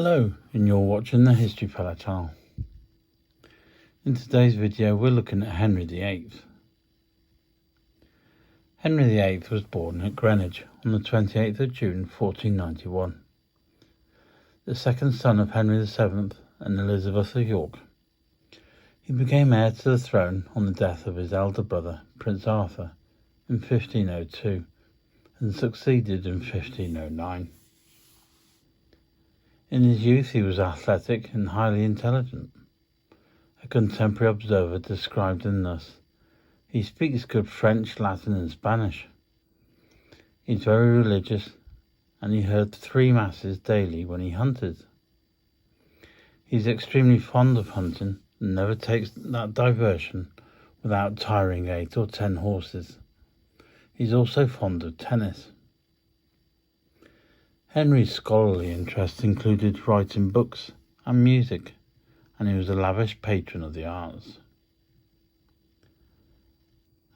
Hello, and you're watching the History Fella channel. In today's video we're looking at Henry VIII. Henry VIII was born at Greenwich on the 28th of June 1491. The second son of Henry VII and Elizabeth of York. He became heir to the throne on the death of his elder brother, Prince Arthur, in 1502 and succeeded in 1509. In his youth he was athletic and highly intelligent. A contemporary observer described him thus: he speaks good French, Latin and Spanish. He is very religious, and he heard 3 masses daily when he hunted. He is extremely fond of hunting and never takes that diversion without tiring 8 or 10 horses. He is also fond of tennis. Henry's scholarly interests included writing books and music, and he was a lavish patron of the arts.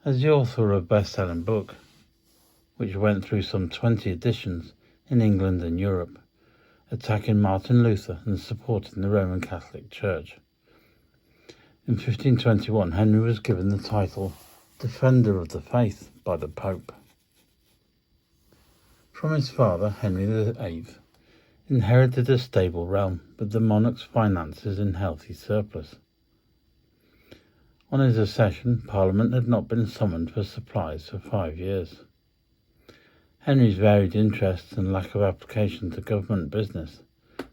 As the author of a best-selling book, which went through some 20 editions in England and Europe, attacking Martin Luther and supporting the Roman Catholic Church. In 1521, Henry was given the title Defender of the Faith by the Pope. From his father, Henry VIII, inherited a stable realm with the monarch's finances in healthy surplus. On his accession, Parliament had not been summoned for supplies for 5 years. Henry's varied interests and lack of application to government business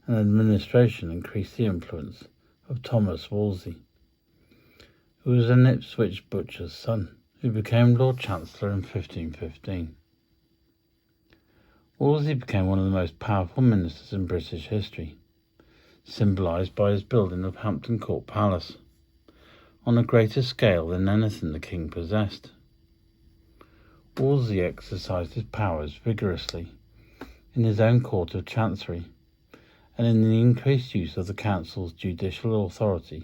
and administration increased the influence of Thomas Wolsey, who was an Ipswich butcher's son, who became Lord Chancellor in 1515. Wolsey became one of the most powerful ministers in British history, symbolised by his building of Hampton Court Palace, on a greater scale than anything the king possessed. Wolsey exercised his powers vigorously in his own court of chancery, and in the increased use of the council's judicial authority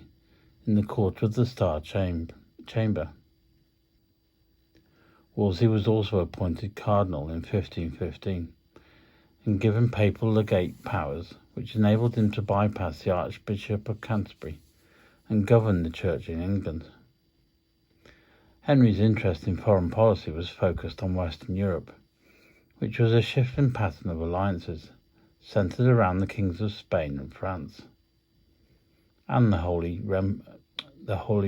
in the court of the Star Chamber. Wolsey was also appointed cardinal in 1515 and given papal legate powers which enabled him to bypass the Archbishop of Canterbury and govern the Church in England. Henry's interest in foreign policy was focused on Western Europe, which was a shifting pattern of alliances centred around the kings of Spain and France, and the Holy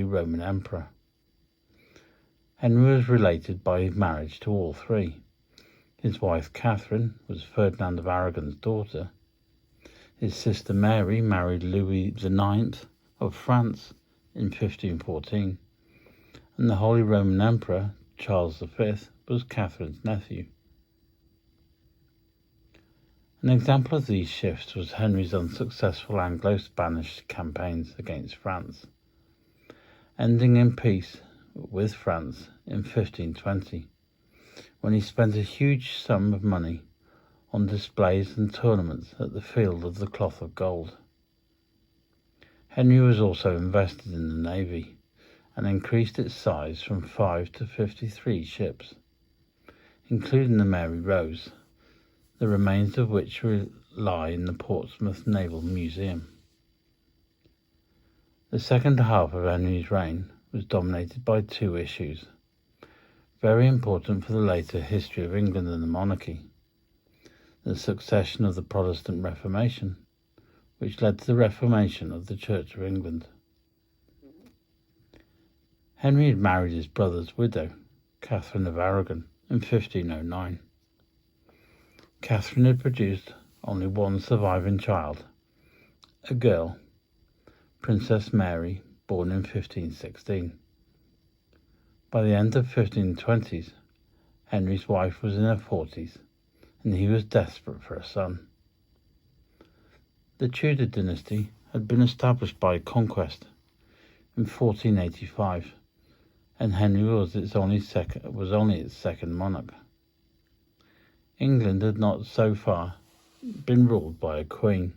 Roman Emperor. Henry was related by his marriage to all 3. His wife Catherine was Ferdinand of Aragon's daughter. His sister Mary married Louis IX of France in 1514, and the Holy Roman Emperor Charles V was Catherine's nephew. An example of these shifts was Henry's unsuccessful Anglo-Spanish campaigns against France, ending in peace with France in 1520, when he spent a huge sum of money on displays and tournaments at the Field of the Cloth of Gold. Henry was also invested in the navy and increased its size from 5 to 53 ships, including the Mary Rose, the remains of which lie in the Portsmouth Naval Museum. The second half of Henry's reign was dominated by 2 issues, very important for the later history of England and the monarchy: the succession of the Protestant Reformation, which led to the Reformation of the Church of England. Henry had married his brother's widow, Catherine of Aragon, in 1509. Catherine had produced only one surviving child, a girl, Princess Mary, born in 1516. By the end of 1520s, Henry's wife was in her 40s, and he was desperate for a son. The Tudor dynasty had been established by conquest in 1485, and Henry was only its second monarch. England had not so far been ruled by a queen,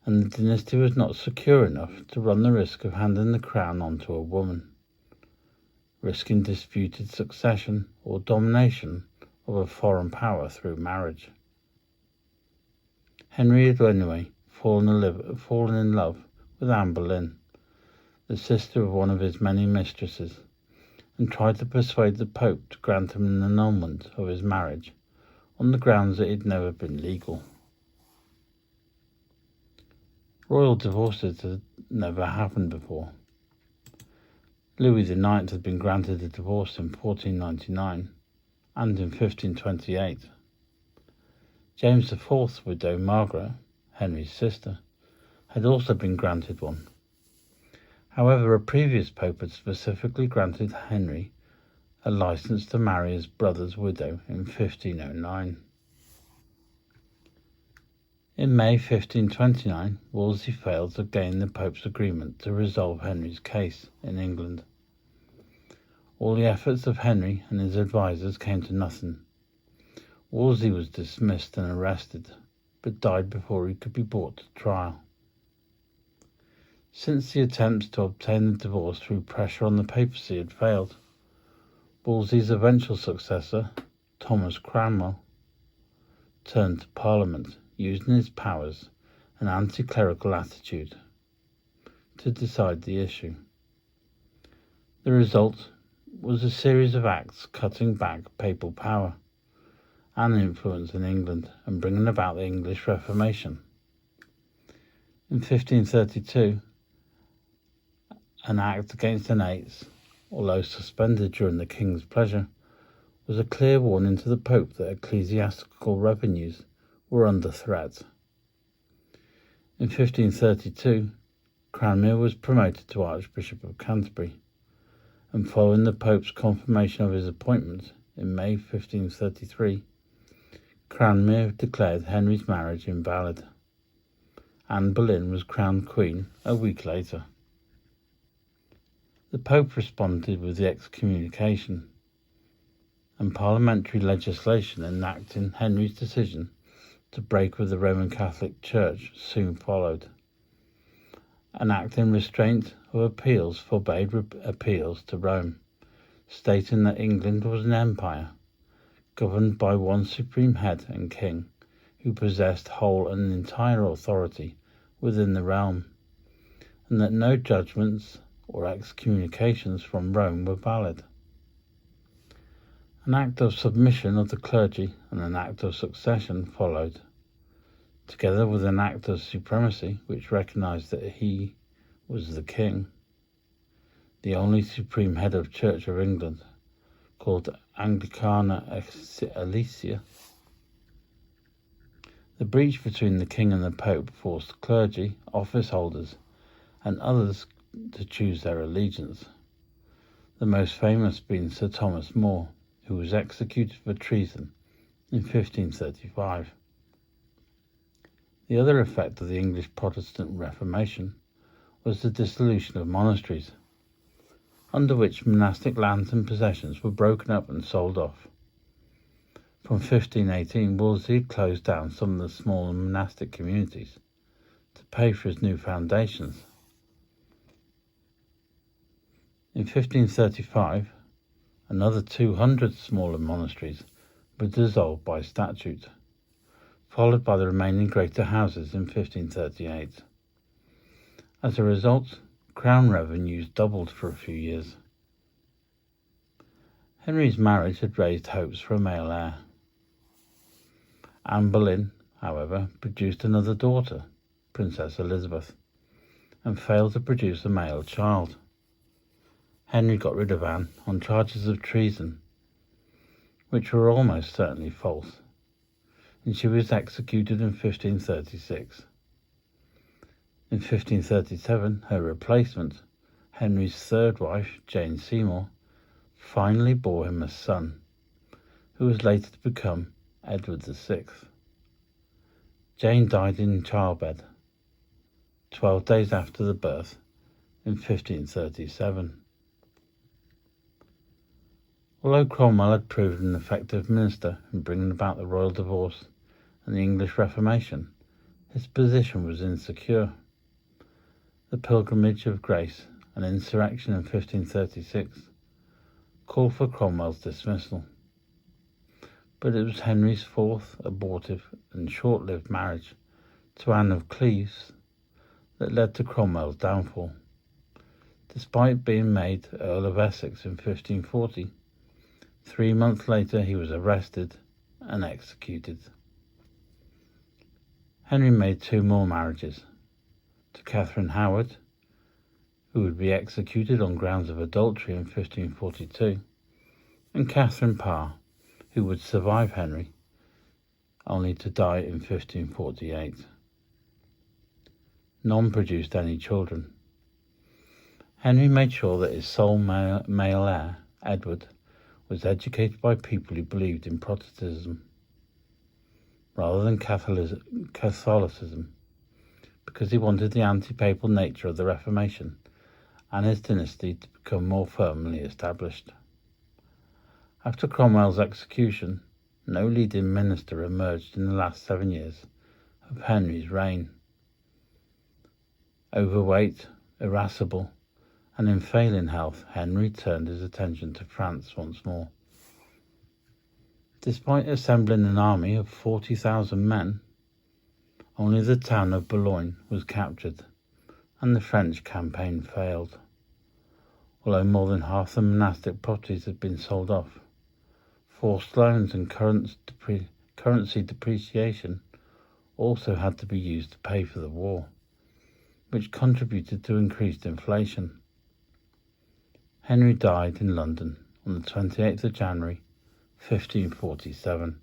and the dynasty was not secure enough to run the risk of handing the crown on to a woman, risking disputed succession or domination of a foreign power through marriage. Henry had anyway fallen in love with Anne Boleyn, the sister of one of his many mistresses, and tried to persuade the Pope to grant him an annulment of his marriage on the grounds that it had never been legal. Royal divorces had never happened before. Louis IX had been granted a divorce in 1499 and in 1528. James IV's widow Margaret, Henry's sister, had also been granted one. However, a previous pope had specifically granted Henry a license to marry his brother's widow in 1509. In May 1529, Wolsey failed to gain the Pope's agreement to resolve Henry's case in England. All the efforts of Henry and his advisers came to nothing. Wolsey was dismissed and arrested, but died before he could be brought to trial. Since the attempts to obtain the divorce through pressure on the papacy had failed, Wolsey's eventual successor, Thomas Cromwell, turned to Parliament, using his powers and anti-clerical attitude to decide the issue. The result was a series of acts cutting back papal power and influence in England and bringing about the English Reformation. In 1532, an act against the Nates, although suspended during the king's pleasure, was a clear warning to the Pope that ecclesiastical revenues were under threat. In 1532, Cranmer was promoted to Archbishop of Canterbury, and following the Pope's confirmation of his appointment in May 1533, Cranmer declared Henry's marriage invalid. Anne Boleyn was crowned queen a week later. The Pope responded with the excommunication, and parliamentary legislation enacting Henry's decision to break with the Roman Catholic Church soon followed. An act in restraint of appeals forbade appeals to Rome, stating that England was an empire, governed by one supreme head and king, who possessed whole and entire authority within the realm, and that no judgments or excommunications from Rome were valid. An act of submission of the clergy and an act of succession followed, together with an act of supremacy which recognized that he was the king, the only supreme head of Church of England, called Anglicana Ecclesia. The breach between the king and the Pope forced clergy, office holders, and others to choose their allegiance, the most famous being Sir Thomas More, who was executed for treason in 1535. The other effect of the English Protestant Reformation was the dissolution of monasteries, under which monastic lands and possessions were broken up and sold off. From 1518, Wolsey had closed down some of the smaller monastic communities to pay for his new foundations. In 1535, another 200 smaller monasteries were dissolved by statute, followed by the remaining greater houses in 1538. As a result, crown revenues doubled for a few years. Henry's marriage had raised hopes for a male heir. Anne Boleyn, however, produced another daughter, Princess Elizabeth, and failed to produce a male child. Henry got rid of Anne on charges of treason, which were almost certainly false, and she was executed in 1536. In 1537, her replacement, Henry's third wife, Jane Seymour, finally bore him a son, who was later to become Edward VI. Jane died in childbed, 12 days after the birth, in 1537. Although Cromwell had proved an effective minister in bringing about the royal divorce and the English Reformation, his position was insecure. The Pilgrimage of Grace, an insurrection in 1536, called for Cromwell's dismissal. But it was Henry's fourth abortive and short-lived marriage to Anne of Cleves that led to Cromwell's downfall. Despite being made Earl of Essex in 1540, 3 months later he was arrested and executed. Henry made 2 more marriages, to Catherine Howard, who would be executed on grounds of adultery in 1542, and Catherine Parr, who would survive Henry, only to die in 1548. None produced any children. Henry made sure that his sole male heir, Edward, was educated by people who believed in Protestantism rather than Catholicism, because he wanted the anti-papal nature of the Reformation and his dynasty to become more firmly established. After Cromwell's execution, no leading minister emerged in the last 7 years of Henry's reign. Overweight, irascible, and in failing health, Henry turned his attention to France once more. Despite assembling an army of 40,000 men, only the town of Boulogne was captured, and the French campaign failed. Although more than half the monastic properties had been sold off, forced loans and currency depreciation also had to be used to pay for the war, which contributed to increased inflation. Henry died in London on the 28th of January 1547,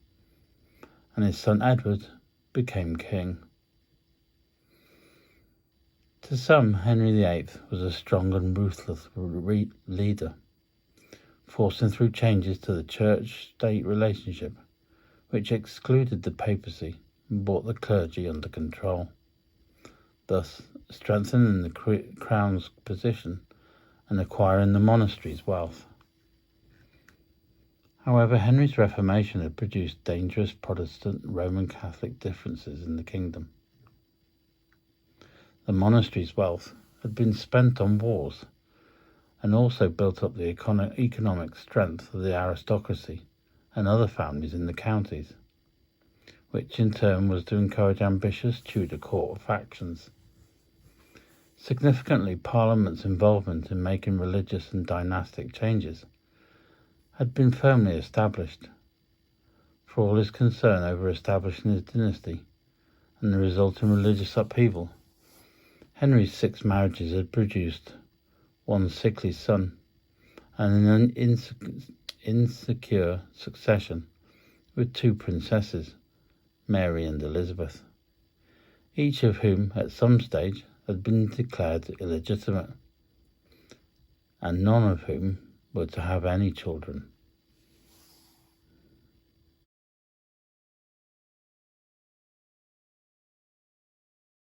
and his son Edward became king. To some, Henry VIII was a strong and ruthless leader, forcing through changes to the church-state relationship, which excluded the papacy and brought the clergy under control, thus strengthening the crown's position and acquiring the monastery's wealth. However, Henry's Reformation had produced dangerous Protestant Roman Catholic differences in the kingdom. The monastery's wealth had been spent on wars and also built up the economic strength of the aristocracy and other families in the counties, which in turn was to encourage ambitious Tudor court factions. Significantly, Parliament's involvement in making religious and dynastic changes had been firmly established. For all his concern over establishing his dynasty and the resulting religious upheaval, Henry's 6 marriages had produced 1 sickly son and an insecure succession with 2 princesses, Mary and Elizabeth, each of whom at some stage had been declared illegitimate, and none of whom were to have any children.